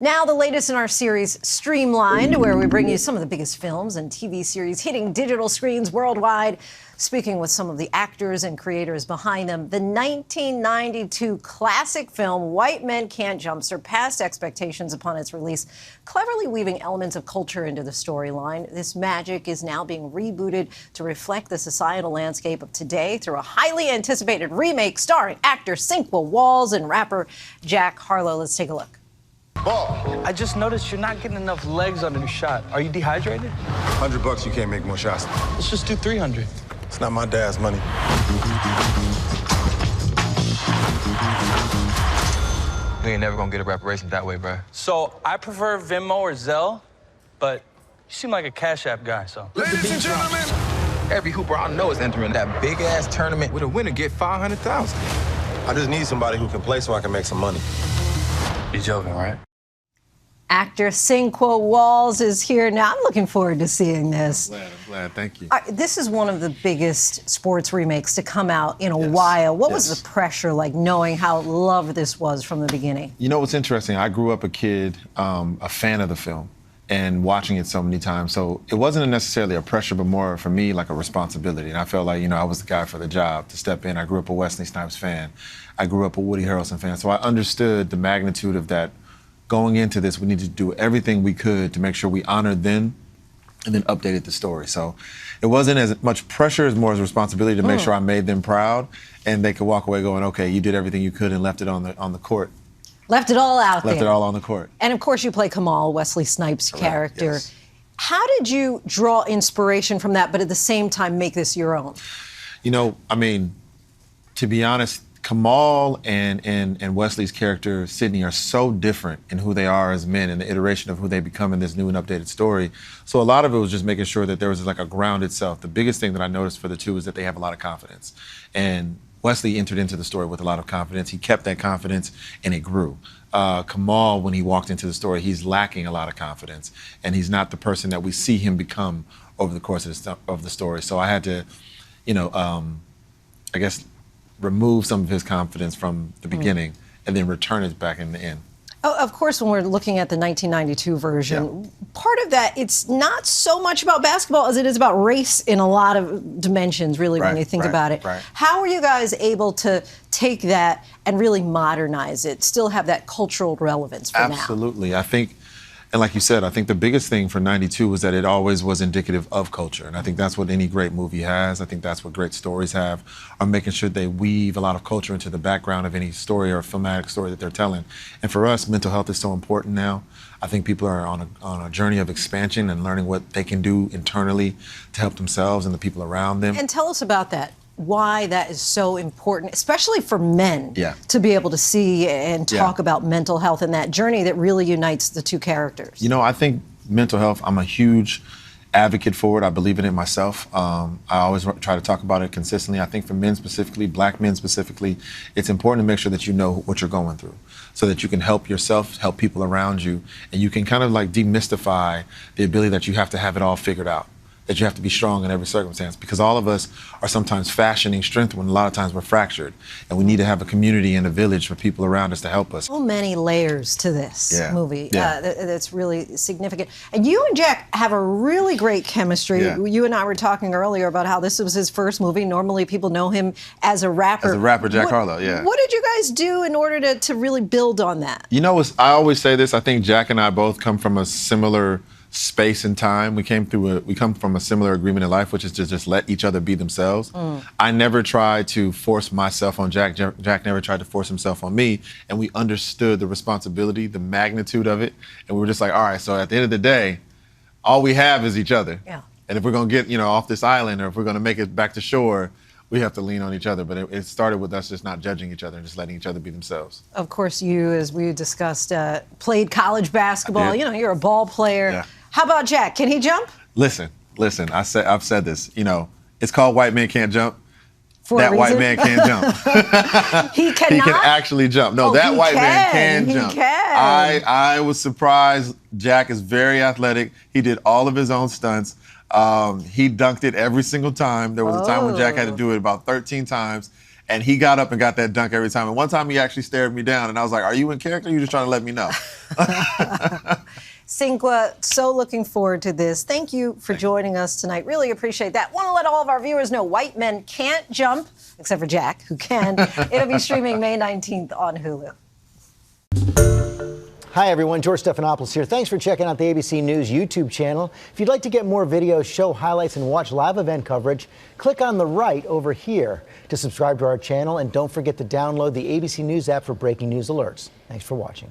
Now, the latest in our series, Streamlined, where we bring you some of the biggest films and TV series hitting digital screens worldwide. Speaking with some of the actors and creators behind them, the 1992 classic film White Men Can't Jump surpassed expectations upon its release, cleverly weaving elements of culture into the storyline. This magic is now being rebooted to reflect the societal landscape of today through a highly anticipated remake starring actor Sinqua Walls and rapper Jack Harlow. Let's take a look. I just noticed you're not getting enough legs on the shot. Are you dehydrated? $100, you can't make more shots. Let's just do 300. It's not my dad's money. You ain't never gonna get a reparation that way, bro. So I prefer Venmo or Zelle, but you seem like a Cash App guy, so. Ladies and gentlemen, Every hooper I know is entering that big-ass tournament with a winner get $500,000. I just need somebody who can play so I can make some money. You're joking, right? Actor Sinqua Walls is here now. I'm looking forward to seeing this. I'm glad. Thank you. This is one of the biggest sports remakes to come out in a while. What was the pressure like, knowing how loved this was from the beginning? You know what's interesting? I grew up a kid, a fan of the film, and watching it so many times. So it wasn't necessarily a pressure, but more for me like a responsibility. And I felt like, I was the guy for the job to step in. I grew up a Wesley Snipes fan. I grew up a Woody Harrelson fan. So I understood the magnitude of that. Going into this, we needed to do everything we could to make sure we honored them and then updated the story. So it wasn't as much pressure as more as responsibility to make sure I made them proud and they could walk away going, okay, you did everything you could and left it on the court. Left it all out there. Left it all on the court. And of course you play Kamal, Wesley Snipes' character. Yes. How did you draw inspiration from that, but at the same time make this your own? To be honest, Kamal and Wesley's character, Sydney, are so different in who they are as men and the iteration of who they become in this new and updated story. So a lot of it was just making sure that there was like a grounded self. The biggest thing that I noticed for the two is that they have a lot of confidence. And Wesley entered into the story with a lot of confidence. He kept that confidence and it grew. Kamal, when he walked into the story, he's lacking a lot of confidence and he's not the person that we see him become over the course of the story. So I had to, remove some of his confidence from the beginning and then return it back in the end. Oh, of course, when we're looking at the 1992 version, part of that, it's not so much about basketball as it is about race in a lot of dimensions, really, when you think about it. Right. How are you guys able to take that and really modernize it, still have that cultural relevance for now? Absolutely. I think, and like you said, I think the biggest thing for 92 was that it always was indicative of culture. And I think that's what any great movie has. I think that's what great stories have, are making sure they weave a lot of culture into the background of any story or filmatic story that they're telling. And for us, mental health is so important now. I think people are on a journey of expansion and learning what they can do internally to help themselves and the people around them. And tell us about that. Why that is so important, especially for men, to be able to see and talk about mental health and that journey that really unites the two characters. I think mental health, I'm a huge advocate for it. I believe in it myself. I always try to talk about it consistently. I think for men specifically, black men specifically, it's important to make sure that you know what you're going through so that you can help yourself, help people around you, and you can kind of like demystify the ability that you have to have it all figured out, that you have to be strong in every circumstance, because all of us are sometimes fashioning strength when a lot of times we're fractured, and we need to have a community and a village for people around us to help us. So many layers to this movie. That's really significant. And you and Jack have a really great chemistry. You and I were talking earlier about how this was his first movie. Normally people know him as a rapper. As a rapper, Jack Harlow, What did you guys do in order to really build on that? I always say this, I think Jack and I both come from a similar space and time. We come from a similar agreement in life, which is to just let each other be themselves. I never tried to force myself on Jack. Jack never tried to force himself on me. And we understood the responsibility, the magnitude of it. And we were just like, all right, so at the end of the day, all we have is each other. And if we're going to get, off this island, or if we're going to make it back to shore, we have to lean on each other. But it started with us just not judging each other and just letting each other be themselves. Of course, you, as we discussed, played college basketball. You're a ball player. How about Jack? Can he jump? Listen. I've said this. It's called White Men Can't Jump. That white man can't jump. He cannot? He can actually jump. No, that white man can jump. He can. I was surprised. Jack is very athletic. He did all of his own stunts. He dunked it every single time. There was a time when Jack had to do it about 13 times. And he got up and got that dunk every time. And one time he actually stared me down, and I was like, are you in character or are you just trying to let me know? Sinqua, so looking forward to this. Thank you for joining us tonight. Really appreciate that. Want to let all of our viewers know white men can't jump, except for Jack, who can. It'll be streaming May 19th on Hulu. Hi, everyone. George Stephanopoulos here. Thanks for checking out the ABC News YouTube channel. If you'd like to get more videos, show highlights, and watch live event coverage, click on the right over here to subscribe to our channel. And don't forget to download the ABC News app for breaking news alerts. Thanks for watching.